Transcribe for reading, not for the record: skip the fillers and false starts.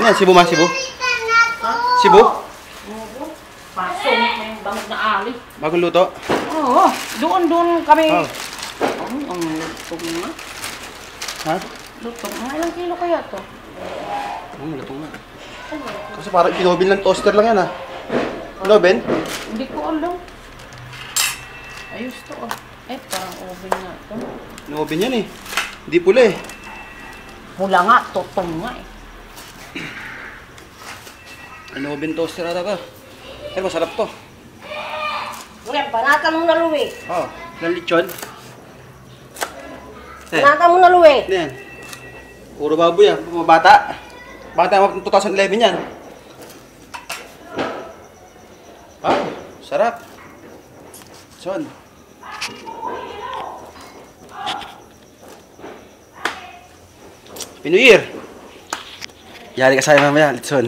yan? Cebu ma, Cebu? Ha? Cebu? Oo. Paso, may bangod na ali. Bagong luto? Oo, doon kami. Oh. Ang lutong nga. Ha? Lutong nga. Ilang kilo kaya to? Luto nga. Kasi parang kinobin lang, toaster lang yan ha. Kinobin? Hindi ko alam. Ayos to ah. Parang oven nga to. Kinobin yan eh. Hindi pula eh. Pula nga, tutong nga eh. Kinobin toaster ata ka. Pero masarap to. Ngayon, panata mo na luwi. Oh, ilang lechon? Panata mo na luwi. Ano yan? Puro baboy yan. Mga bata. Bata mo 2011 yan. Ah, sarap. Son. Happy New Year! Yari ka sa'yo mamaya, Litson.